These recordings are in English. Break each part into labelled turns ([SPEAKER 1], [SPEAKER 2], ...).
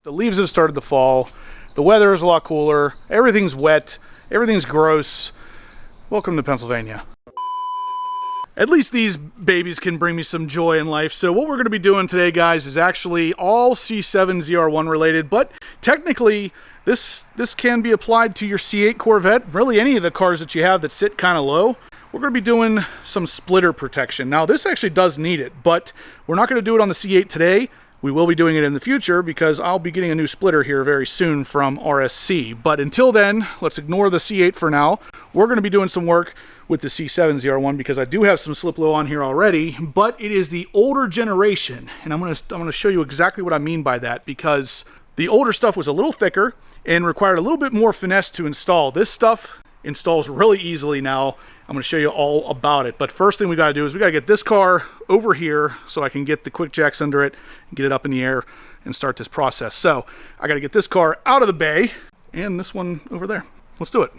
[SPEAKER 1] The leaves have started to fall. The weather is a lot cooler. Everything's wet. Everything's gross. Welcome to Pennsylvania. At least these babies can bring me some joy in life. So what we're going to be doing today, guys, is actually all C7 ZR1 related, but technically this can be applied to your C8 Corvette, really any of the cars that you have that sit kind of low. We're going to be doing some splitter protection. Now this actually does need it, but we're not going to do it on the C8 today. We will be doing it in the future because I'll be getting a new splitter here very soon from RSC. But until then, let's ignore the C8 for now. We're going to be doing some work with the C7 ZR1 because I do have some Sliplo on here already, but it is the older generation. And I'm going to show you exactly what I mean by that, because the older stuff was a little thicker and required a little bit more finesse to install. This stuff installs really easily now. I'm going to show you all about it. But first thing we got to do is we got to get this car over here so I can get the quick jacks under it and get it up in the air and start this process. So I got to get this car out of the bay and this one over there. Let's do it.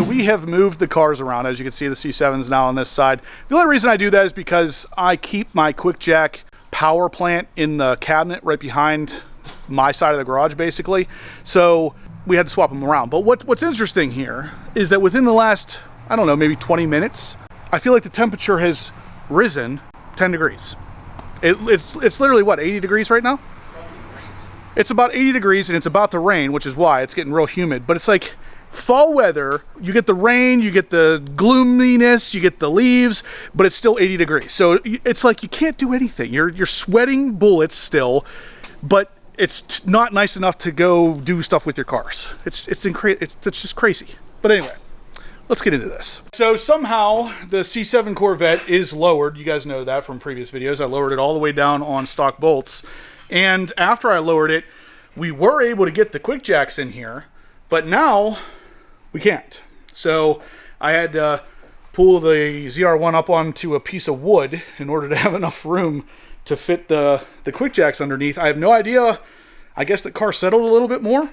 [SPEAKER 1] We have moved the cars around. As you can see, the C7's now on this side. The only reason I do that is because I keep my quick jack power plant in the cabinet right behind my side of the garage, basically. So we had to swap them around. But what's interesting here is that within the last, I don't know, maybe 20 minutes, I feel like the temperature has risen 10 degrees. It's literally, what, 80 degrees right now? It's about 80 degrees and it's about to rain, which is why it's getting real humid. But it's like fall weather, you get the rain, you get the gloominess, you get the leaves, but it's still 80 degrees. So it's like you can't do anything. You're sweating bullets still, but it's not nice enough to go do stuff with your cars. It's just crazy. But anyway, let's get into this. So somehow the C7 Corvette is lowered. You guys know that from previous videos. I lowered it all the way down on stock bolts. And after I lowered it, we were able to get the quick jacks in here, but now we can't. So I had to pull the ZR1 up onto a piece of wood in order to have enough room to fit the quick jacks underneath. I have no idea. I guess the car settled a little bit more.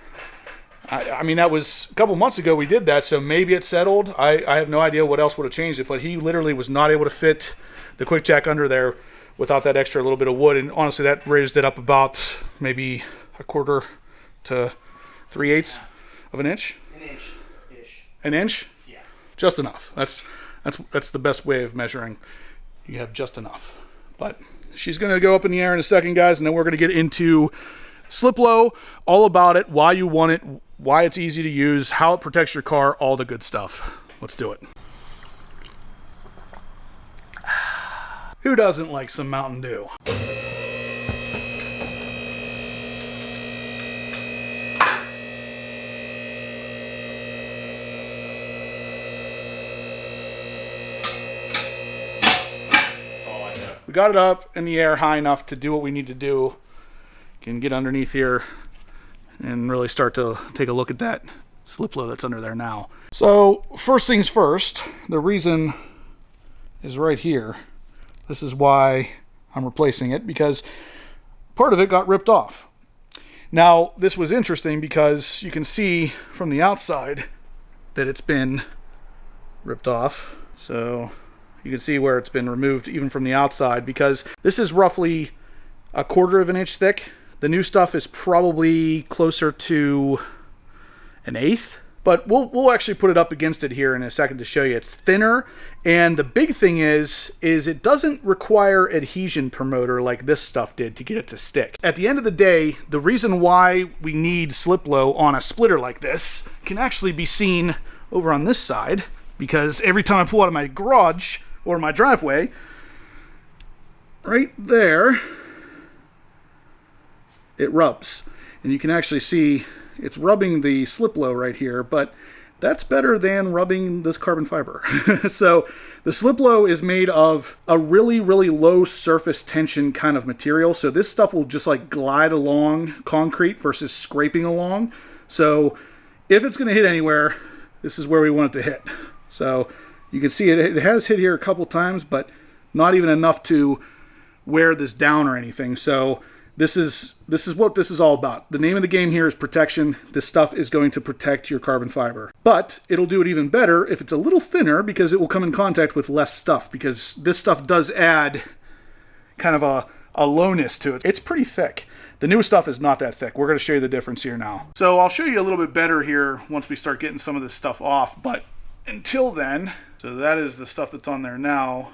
[SPEAKER 1] I mean, that was a couple months ago we did that, so maybe it settled. I have no idea what else would have changed it, but he literally was not able to fit the quick jack under there without that extra little bit of wood. And honestly, that raised it up about maybe 1/4 to 3/8 of an inch. An inch? Yeah. Just enough. That's the best way of measuring. You have just enough. But she's going to go up in the air in a second, guys, and then we're going to get into Sliplo, all about it, why you want it, why it's easy to use, how it protects your car, all the good stuff. Let's do it. Who doesn't like some Mountain Dew? We got it up in the air high enough to do what we need to do. Can get underneath here and really start to take a look at that Sliplo that's under there now. So first things first, the reason is right here. This is why I'm replacing it, because part of it got ripped off. Now this was interesting because you can see from the outside that it's been ripped off. So you can see where it's been removed even from the outside, because this is roughly 1/4 of an inch thick. The new stuff is probably closer to 1/8, but we'll actually put it up against it here in a second to show you. It's thinner, and the big thing is it doesn't require adhesion promoter like this stuff did to get it to stick. At the end of the day, the reason why we need Sliplo on a splitter like this can actually be seen over on this side. because every time I pull out of my garage or my driveway, right there, it rubs. And you can actually see it's rubbing the Sliplo right here, but that's better than rubbing this carbon fiber. So the Sliplo is made of a really, really low surface tension kind of material. So this stuff will just like glide along concrete versus scraping along. So if it's going to hit anywhere, this is where we want it to hit. So you can see it has hit here a couple times, but not even enough to wear this down or anything. So this is what this is all about. The name of the game here is protection. This stuff is going to protect your carbon fiber. But it'll do it even better if it's a little thinner, because it will come in contact with less stuff, because this stuff does add kind of a lowness to it. It's pretty thick. The new stuff is not that thick. We're going to show you the difference here now. So I'll show you a little bit better here once we start getting some of this stuff off. But until then, so that is the stuff that's on there now.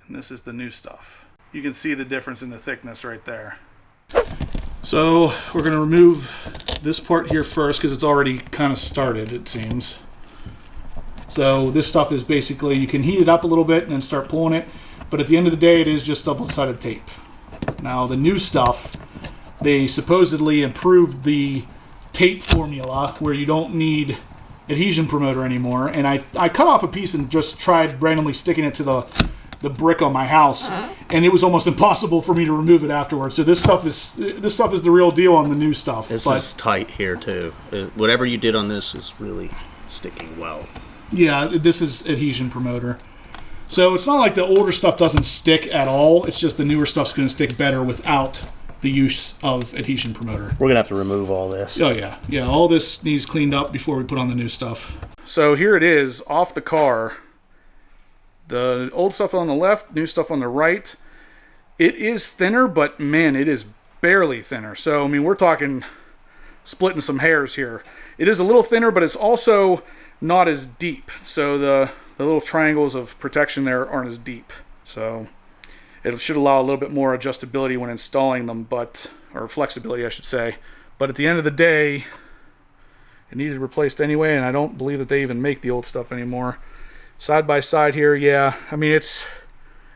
[SPEAKER 1] And this is the new stuff. You can see the difference in the thickness right there. So we're going to remove this part here first, because it's already kind of started, it seems. So this stuff is basically, you can heat it up a little bit and then start pulling it. But at the end of the day, it is just double-sided tape. Now the new stuff, they supposedly improved the tape formula where you don't need adhesion promoter anymore. And I cut off a piece and just tried randomly sticking it to the brick on my house, and it was almost impossible for me to remove it afterwards. So this stuff is the real deal on the new stuff.
[SPEAKER 2] This is tight here too. Whatever you did on this is really sticking well.
[SPEAKER 1] Yeah, this is adhesion promoter. So it's not like the older stuff doesn't stick at all. It's just the newer stuff's going to stick better without the use of adhesion promoter.
[SPEAKER 2] We're going to have to remove all this.
[SPEAKER 1] Oh yeah. Yeah, all this needs cleaned up before we put on the new stuff. So here it is off the car. The old stuff on the left, new stuff on the right. It is thinner, but man, it is barely thinner. So, I mean, we're talking splitting some hairs here. It is a little thinner, but it's also not as deep. So the little triangles of protection there aren't as deep. So it should allow a little bit more adjustability when installing them, or flexibility, I should say. But at the end of the day, it needed replaced anyway, and I don't believe that they even make the old stuff anymore. Side by side here, yeah, I mean, it's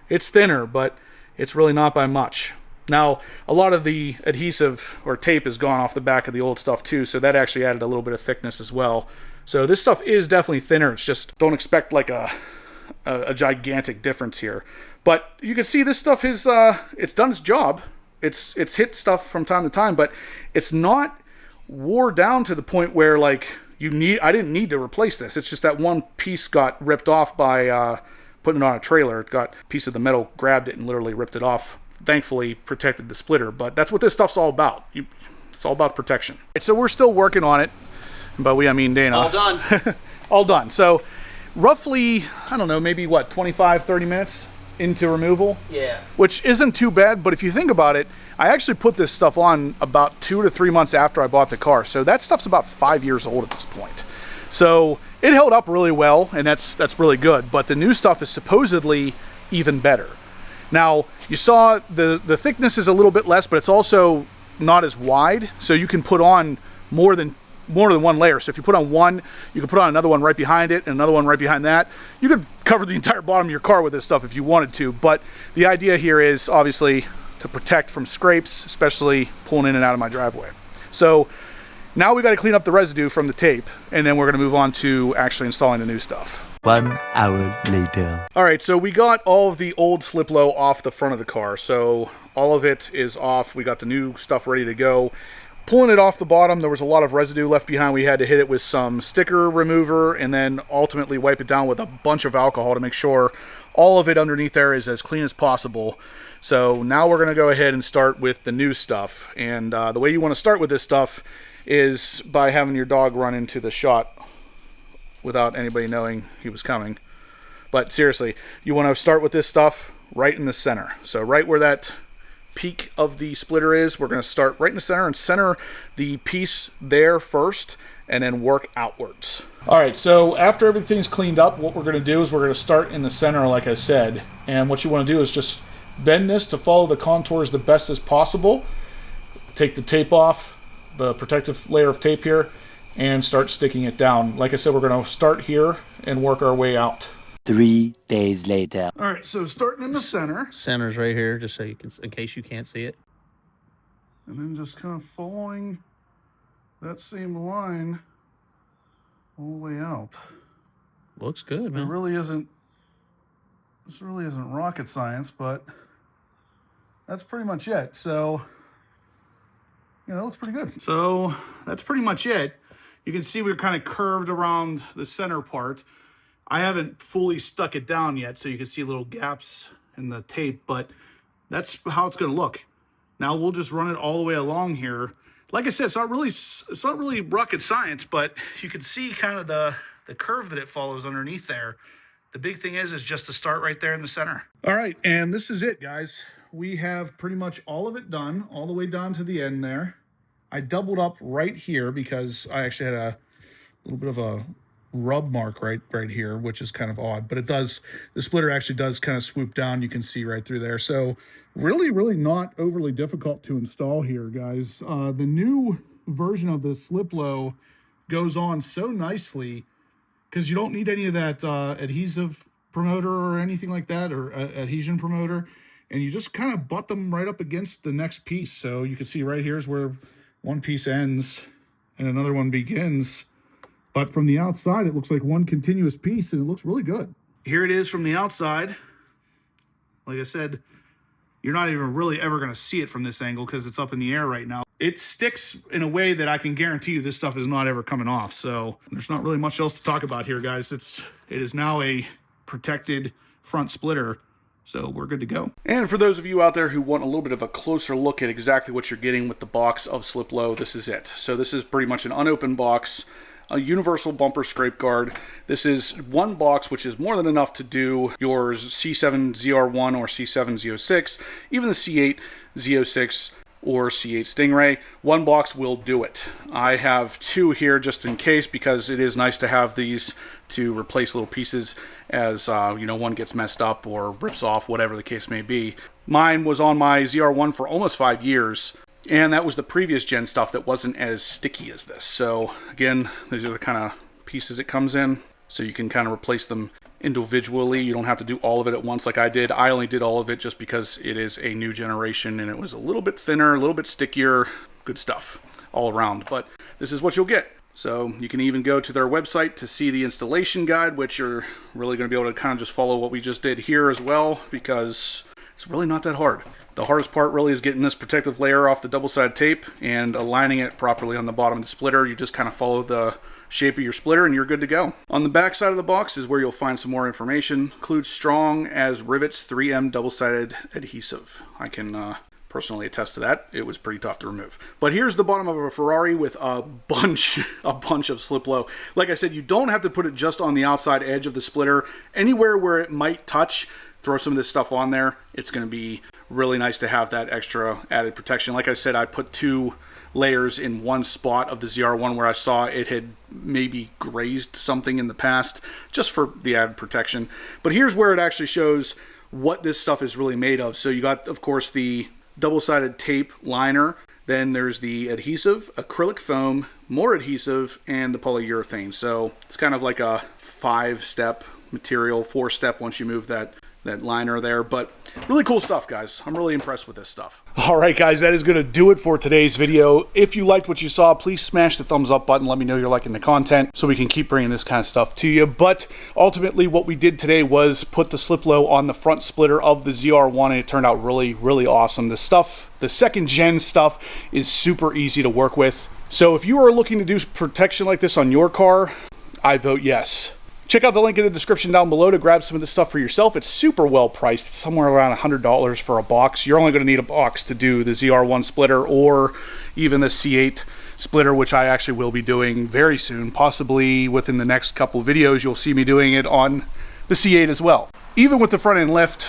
[SPEAKER 1] thinner, but it's really not by much. Now, a lot of the adhesive or tape is gone off the back of the old stuff too, so that actually added a little bit of thickness as well. So this stuff is definitely thinner. It's just, don't expect like a gigantic difference here. But you can see this stuff is, it's done its job. It's hit stuff from time to time, but it's not wore down to the point where like, I didn't need to replace this. It's just that one piece got ripped off by putting it on a trailer. It got a piece of the metal, grabbed it, and literally ripped it off. Thankfully, protected the splitter. But that's what this stuff's all about. It's all about protection. So we're still working on it. By we, I mean Dana.
[SPEAKER 2] All done.
[SPEAKER 1] All done. So roughly, I don't know, maybe what, 25, 30 minutes into removal?
[SPEAKER 2] Yeah.
[SPEAKER 1] Which isn't too bad, but if you think about it, I actually put this stuff on about 2 to 3 months after I bought the car. So that stuff's about 5 years old at this point. So it held up really well, and that's really good. But the new stuff is supposedly even better. Now, you saw the thickness is a little bit less, but it's also not as wide. So you can put on more than one layer. So if you put on one, you can put on another one right behind it and another one right behind that. You could cover the entire bottom of your car with this stuff if you wanted to. But the idea here is obviously to protect from scrapes, especially pulling in and out of my driveway. So now we got to clean up the residue from the tape, and then we're going to move on to actually installing the new stuff.
[SPEAKER 3] 1 hour later.
[SPEAKER 1] All right, so we got all of the old Sliplo off the front of the car. So all of it is off. We got the new stuff ready to go. Pulling it off the bottom, there was a lot of residue left behind. We had to hit it with some sticker remover and then ultimately wipe it down with a bunch of alcohol to make sure all of it underneath there is as clean as possible. So now we're going to go ahead and start with the new stuff. And the way you want to start with this stuff is by having your dog run into the shot without anybody knowing he was coming. But seriously, you want to start with this stuff right in the center. So right where that peak of the splitter is, we're going to start right in the center and center the piece there first and then work outwards. All right, so after everything's cleaned up, what we're going to do is we're going to start in the center like I said. And what you want to do is just bend this to follow the contours the best as possible. Take the tape off, the protective layer of tape here, and start sticking it down. Like I said, we're going to start here and work our way out.
[SPEAKER 3] 3 days later.
[SPEAKER 1] All right, so starting in the center.
[SPEAKER 2] Center's right here, just so you can, in case you can't see it.
[SPEAKER 1] And then just kind of following that same line all the way out.
[SPEAKER 2] Looks good, man.
[SPEAKER 1] This really isn't rocket science, but that's pretty much it. So, yeah, that looks pretty good. So that's pretty much it. You can see we're kind of curved around the center part. I haven't fully stuck it down yet, so you can see little gaps in the tape, but that's how it's going to look. Now we'll just run it all the way along here. Like I said, it's not really rocket science, but you can see kind of the curve that it follows underneath there. The big thing is just to start right there in the center. All right, and this is it, guys. We have pretty much all of it done, all the way down to the end there. I doubled up right here because I actually had a little bit of a rub mark right here, which is kind of odd, but the splitter actually does kind of swoop down. You can see right through there. So really not overly difficult to install here, guys. The new version of the Sliplo goes on so nicely because you don't need any of that adhesive promoter or anything like that, or adhesion promoter, and you just kind of butt them right up against the next piece. So you can see right here is where one piece ends and another one begins. But from the outside, it looks like one continuous piece, and it looks really good. Here it is from the outside. Like I said, you're not even really ever going to see it from this angle because it's up in the air right now. It sticks in a way that I can guarantee you this stuff is not ever coming off. So there's not really much else to talk about here, guys. It is now a protected front splitter. So we're good to go. And for those of you out there who want a little bit of a closer look at exactly what you're getting with the box of Sliplo, this is it. So this is pretty much an unopened box, a universal bumper scrape guard. This is one box, which is more than enough to do your C7 ZR1 or C7 Z06, even the C8 Z06 or C8 Stingray. One box will do it. I have two here just in case, because it is nice to have these to replace little pieces as one gets messed up or rips off, whatever the case may be. Mine was on my ZR1 for almost 5 years, and that was the previous gen stuff that wasn't as sticky as this. So again, these are the kind of pieces it comes in, so you can kind of replace them individually. You don't have to do all of it at once like I did. I only did all of it just because it is a new generation and it was a little bit thinner, a little bit stickier, good stuff all around. But this is what you'll get. So you can even go to their website to see the installation guide, which you're really going to be able to kind of just follow what we just did here as well, because it's really not that hard. The hardest part really is getting this protective layer off the double-sided tape and aligning it properly on the bottom of the splitter. You just kind of follow the shape of your splitter and you're good to go. On the back side of the box is where you'll find some more information. Includes strong as rivets 3M double-sided adhesive. I can personally attest to that. It was pretty tough to remove. But here's the bottom of a Ferrari with a bunch of Sliplo. Like I said, you don't have to put it just on the outside edge of the splitter. Anywhere where it might touch, throw some of this stuff on there. It's going to be really nice to have that extra added protection. Like I said, I put 2 layers in one spot of the ZR1 where I saw it had maybe grazed something in the past, just for the added protection. But here's where it actually shows what this stuff is really made of. So you got, of course, the double-sided tape liner, then there's the adhesive, acrylic foam, more adhesive, and the polyurethane. So it's kind of like a 5-step material, 4-step once you move that liner there. But really cool stuff, guys. I'm really impressed with this stuff. All right, guys, that is going to do it for today's video. If you liked what you saw, please smash the thumbs up button. Let me know you're liking the content so we can keep bringing this kind of stuff to you. But ultimately, what we did today was put the Sliplo on the front splitter of the ZR1, and it turned out really, really awesome. The stuff, the second gen stuff, is super easy to work with. So if you are looking to do protection like this on your car, I vote yes. Check out the link in the description down below to grab some of this stuff for yourself. It's super well priced. It's somewhere around $100 for a box. You're only going to need a box to do the ZR1 splitter or even the C8 splitter, which I actually will be doing very soon. Possibly within the next couple videos, you'll see me doing it on the C8 as well. Even with the front end lift,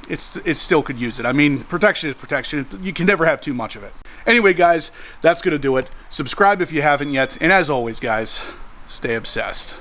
[SPEAKER 1] it still could use it. I mean, protection is protection. You can never have too much of it. Anyway, guys, that's going to do it. Subscribe if you haven't yet. And as always, guys, stay obsessed.